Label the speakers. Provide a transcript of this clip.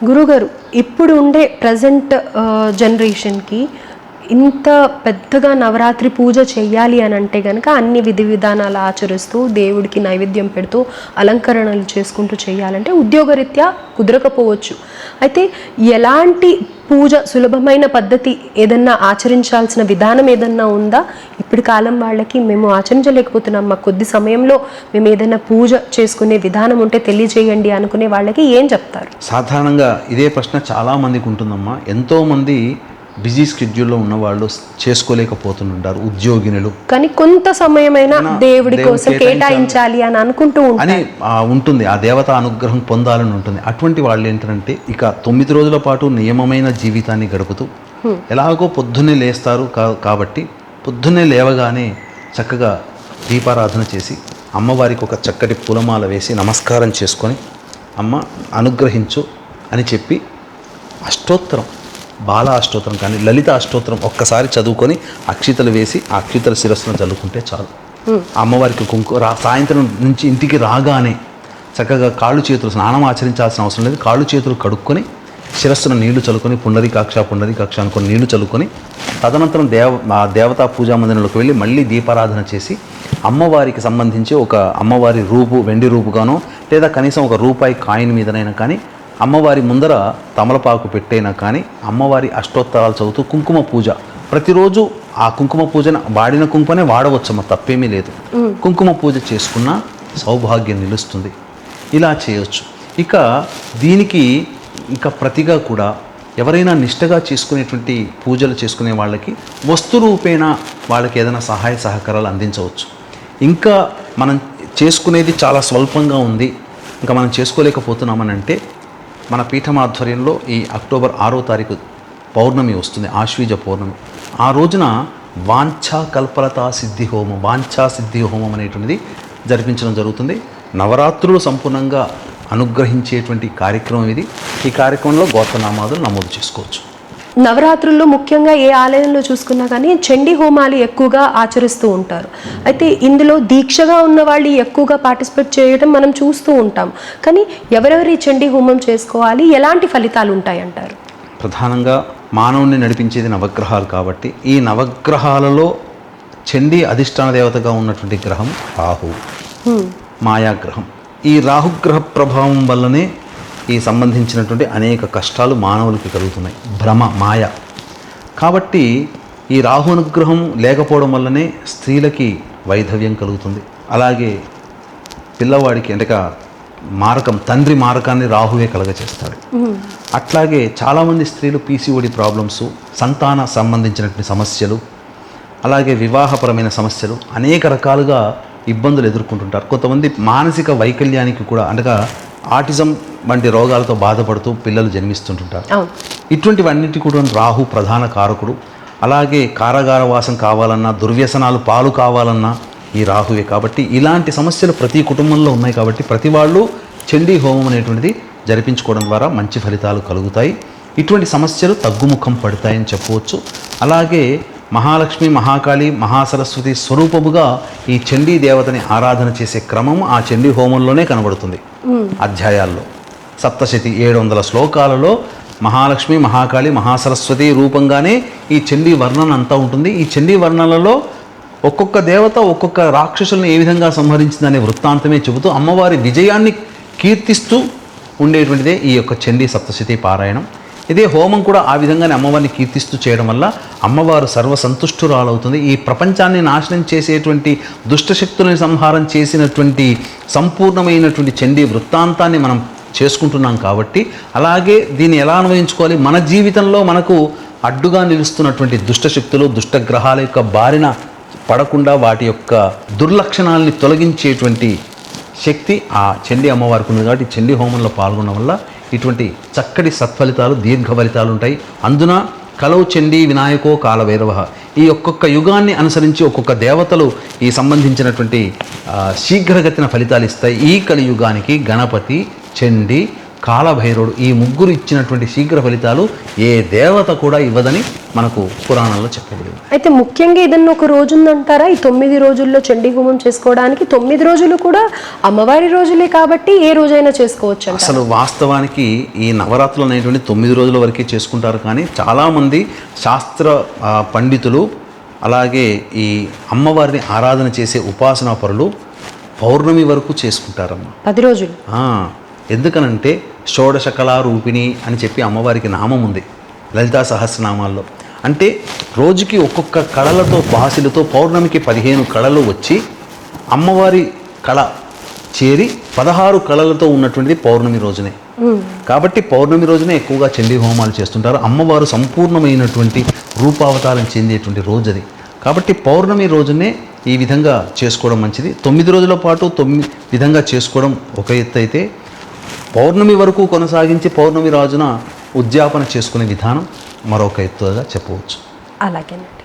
Speaker 1: గురుగారు, ఇప్పుడు ఉండే ప్రజెంట్ జనరేషన్కి ఇంత పెద్దగా నవరాత్రి పూజ చెయ్యాలి అని అంటే కనుక అన్ని విధి విధానాలు ఆచరిస్తూ దేవుడికి నైవేద్యం పెడుతూ అలంకరణలు చేసుకుంటూ చేయాలంటే ఉద్యోగరీత్యా కుదరకపోవచ్చు. అయితే ఎలాంటి పూజ సులభమైన పద్ధతి ఏదన్నా ఆచరించాల్సిన విధానం ఏదన్నా ఉందా? ఇప్పుడు కాలం వాళ్ళకి మేము ఆచరించలేకపోతున్నాం, మాకు కొద్ది సమయంలో మేము ఏదైనా పూజ చేసుకునే విధానం ఉంటే తెలియజేయండి అనుకునే వాళ్ళకి ఏం చెప్తారు?
Speaker 2: సాధారణంగా ఇదే ప్రశ్న చాలామందికి ఉంటుందమ్మా. ఎంతోమంది బిజీ స్కెడ్యూల్లో ఉన్నవాళ్ళు చేసుకోలేకపోతుంటారు, ఉద్యోగినులు.
Speaker 1: కానీ కొంత సమయమైనా దేవుడి కోసం కేటాయించాలి అని అనుకుంటూ
Speaker 2: అని ఉంటుంది, ఆ దేవత అనుగ్రహం పొందాలని ఉంటుంది. అటువంటి వాళ్ళు ఏంటంటే ఇక 9 రోజుల పాటు నియమమైన జీవితాన్ని గడుపుతూ ఎలాగో పొద్దున్నే లేస్తారు కాబట్టి పొద్దున్నే లేవగానే చక్కగా దీపారాధన చేసి అమ్మవారికి ఒక చక్కటి పూలమాల వేసి నమస్కారం చేసుకొని అమ్మ అనుగ్రహించు అని చెప్పి అష్టోత్తరం, బాల అష్టోత్తరం కానీ లలిత అష్టోత్తరం ఒక్కసారి చదువుకొని అక్షితలు వేసి ఆ అక్షితల శిరస్సును చల్లుకుంటే చాలు. అమ్మవారికి సాయంత్రం నుంచి ఇంటికి రాగానే చక్కగా కాళ్ళు చేతులు స్నానం ఆచరించాల్సిన అవసరం లేదు, కాళ్ళు చేతులు కడుక్కొని శిరస్సును నీళ్లు చల్లుకొని పుండరీకాక్ష అనుకొని నీళ్లు చల్లుకొని తదనంతరం దేవతా పూజా మందిరంలోకి వెళ్ళి మళ్ళీ దీపారాధన చేసి అమ్మవారికి సంబంధించి ఒక అమ్మవారి రూపు, వెండి రూపుగానో లేదా కనీసం ఒక రూపాయి కాయిన్ మీదనైనా కానీ అమ్మవారి ముందర తమలపాకు పెట్టైనా కానీ అమ్మవారి అష్టోత్తరాలు చదువుతూ కుంకుమ పూజ ప్రతిరోజు ఆ కుంకుమ పూజను వాడిన కుంకుమనే వాడవచ్చమ్మ, తప్పేమీ లేదు. కుంకుమ పూజ చేసుకున్న సౌభాగ్యం నిలుస్తుంది. ఇలా చేయొచ్చు. ఇక దీనికి ఇంకా ప్రతిగా కూడా ఎవరైనా నిష్టగా చేసుకునేటువంటి పూజలు చేసుకునే వాళ్ళకి వస్తు రూపేణ వాళ్ళకి ఏదైనా సహాయ సహకారాలు అందించవచ్చు. ఇంకా మనం చేసుకునేది చాలా స్వల్పంగా ఉంది, ఇంకా మనం చేసుకోలేకపోతున్నామని అంటే మన పీఠం ఆధ్వర్యంలో ఈ అక్టోబర్ 6వ తారీఖు పౌర్ణమి వస్తుంది, ఆశ్వీజ పౌర్ణమి. ఆ రోజున వాంఛా కల్పలతా సిద్ధి హోమం, వాంఛా సిద్ధి హోమం అనేటువంటిది జరిపించడం జరుగుతుంది. నవరాత్రులు సంపూర్ణంగా అనుగ్రహించేటువంటి కార్యక్రమం ఇది. ఈ కార్యక్రమంలో గోత్రనామాదులు నమోదు చేసుకోవచ్చు.
Speaker 1: నవరాత్రుల్లో ముఖ్యంగా ఏ ఆలయంలో చూసుకున్నా కానీ చండీ హోమాలు ఎక్కువగా ఆచరిస్తూ ఉంటారు. అయితే ఇందులో దీక్షగా ఉన్న వాళ్ళు ఎక్కువగా పార్టిసిపేట్ చేయడం మనం చూస్తూ ఉంటాం. కానీ ఎవరెవరి చండీ హోమం చేసుకోవాలి, ఎలాంటి ఫలితాలు ఉంటాయంటారు?
Speaker 2: ప్రధానంగా మానవుని నడిపించేది నవగ్రహాలు కాబట్టి ఈ నవగ్రహాలలో చండీ అధిష్టాన దేవతగా ఉన్నటువంటి గ్రహం రాహు, మాయాగ్రహం. ఈ రాహుగ్రహ ప్రభావం వల్లనే ఈ సంబంధించినటువంటి అనేక కష్టాలు మానవులకి కలుగుతున్నాయి, భ్రమ, మాయ. కాబట్టి ఈ రాహు అనుగ్రహం లేకపోవడం వల్లనే స్త్రీలకి వైధవ్యం కలుగుతుంది. అలాగే పిల్లవాడికి అంటే మారకం, తండ్రి మారకాన్ని రాహువే కలగచేస్తాడు. అట్లాగే చాలామంది స్త్రీలు పీసీఓడి ప్రాబ్లమ్స్, సంతాన సంబంధించినటువంటి సమస్యలు, అలాగే వివాహపరమైన సమస్యలు, అనేక రకాలుగా ఇబ్బందులు ఎదుర్కొంటుంటారు. కొంతమంది మానసిక వైకల్యానికి కూడా అనగా ఆటిజం వంటి రోగాలతో బాధపడుతూ పిల్లలు జన్మిస్తుంటుంటారు. ఇటువంటివన్నిటి కూడా రాహు ప్రధాన కారకుడు. అలాగే కారాగార వాసం కావాలన్నా, దుర్వ్యసనాలు పాలు కావాలన్నా ఈ రాహువే. కాబట్టి ఇలాంటి సమస్యలు ప్రతి కుటుంబంలో ఉన్నాయి. కాబట్టి ప్రతి వాళ్ళు చండీ హోమం అనేటువంటిది జరిపించుకోవడం ద్వారా మంచి ఫలితాలు కలుగుతాయి. ఇటువంటి సమస్యలు తగ్గుముఖం పడతాయని చెప్పవచ్చు. అలాగే మహాలక్ష్మి, మహాకాళి, మహాసరస్వతి స్వరూపముగా ఈ చండీ దేవతని ఆరాధన చేసే క్రమం ఆ చండీ హోమంలోనే కనబడుతుంది. అధ్యాయాల్లో సప్తశతి 700 శ్లోకాలలో మహాలక్ష్మి, మహాకాళి, మహాసరస్వతి రూపంగానే ఈ చండీ వర్ణన అంతా ఉంటుంది. ఈ చండీ వర్ణనలో ఒక్కొక్క దేవత ఒక్కొక్క రాక్షసులను ఏ విధంగా సంహరించిందనే వృత్తాంతమే చెబుతూ అమ్మవారి విజయాన్ని కీర్తిస్తూ ఉండేటువంటిదే ఈ యొక్క చండీ సప్తశతి పారాయణం. ఇదే హోమం కూడా ఆ విధంగానే అమ్మవారిని కీర్తిస్తూ చేయడం వల్ల అమ్మవారు సర్వసంతుష్టురాలవుతుంది. ఈ ప్రపంచాన్ని నాశనం చేసేటువంటి దుష్టశక్తులని సంహారం చేసినటువంటి సంపూర్ణమైనటువంటి చండీ వృత్తాంతాన్ని మనం చేసుకుంటున్నాం. కాబట్టి అలాగే దీన్ని ఎలా అన్వయించుకోవాలి, మన జీవితంలో మనకు అడ్డుగా నిలుస్తున్నటువంటి దుష్టశక్తులు, దుష్టగ్రహాల యొక్క బారిన పడకుండా వాటి యొక్క దుర్లక్షణాలని తొలగించేటువంటి శక్తి ఆ చండీ అమ్మవారికి ఉంది. కాబట్టి చండీ హోమంలో పాల్గొనడం వల్ల ఇటువంటి చక్కటి సత్ఫలితాలు, దీర్ఘ ఫలితాలు ఉంటాయి. అందున కలవు చండీ వినాయకో కాలభైరవ, ఈ ఒక్కొక్క యుగాన్ని అనుసరించి ఒక్కొక్క దేవతలు ఈ సంబంధించినటువంటి శీఘ్రగతిన ఫలితాలు ఇస్తాయి. ఈ కలియుగానికి గణపతి, చండీ, కాలభైరవుడు, ఈ ముగ్గురు ఇచ్చినటువంటి శీఘ్ర ఫలితాలు ఏ దేవత కూడా ఇవ్వదని మనకు పురాణంలో చెప్పబడింది.
Speaker 1: అయితే ముఖ్యంగా ఏదన్నా ఒక రోజు ఉందంటారా ఈ 9 రోజుల్లో చండీ హోమం చేసుకోవడానికి? 9 రోజులు కూడా అమ్మవారి రోజులే కాబట్టి ఏ రోజైనా చేసుకోవచ్చు అంటారా?
Speaker 2: అసలు వాస్తవానికి ఈ నవరాత్రులు అనేటువంటి 9 రోజుల వరకే చేసుకుంటారు, కానీ చాలామంది శాస్త్ర పండితులు అలాగే ఈ అమ్మవారిని ఆరాధన చేసే ఉపాసనా పరులు పౌర్ణమి వరకు చేసుకుంటారమ్మ.
Speaker 1: 10 రోజులు.
Speaker 2: ఎందుకనంటే షోడశ కళారూపిణి అని చెప్పి అమ్మవారికి నామం ఉంది లలితా సహస్రనామాల్లో. అంటే రోజుకి ఒక్కొక్క కళలతో బాసిలతో పౌర్ణమికి 15 కళలు వచ్చి అమ్మవారి కళ చేరి 16 కళలతో ఉన్నటువంటిది పౌర్ణమి రోజునే. కాబట్టి పౌర్ణమి రోజునే ఎక్కువగా చండీ హోమాలు చేస్తుంటారు. అమ్మవారు సంపూర్ణమైనటువంటి రూపావతారం చెందేటువంటి రోజు అది. కాబట్టి పౌర్ణమి రోజునే ఈ విధంగా చేసుకోవడం మంచిది. 9 రోజుల పాటు 9 విధంగా చేసుకోవడం ఒక ఎత్తు అయితే, పౌర్ణమి వరకు కొనసాగించి పౌర్ణమి రోజున ఉద్యాపన చేసుకునే విధానం మరొక ఎత్తుగా చెప్పవచ్చు.
Speaker 1: అలాగేనండి.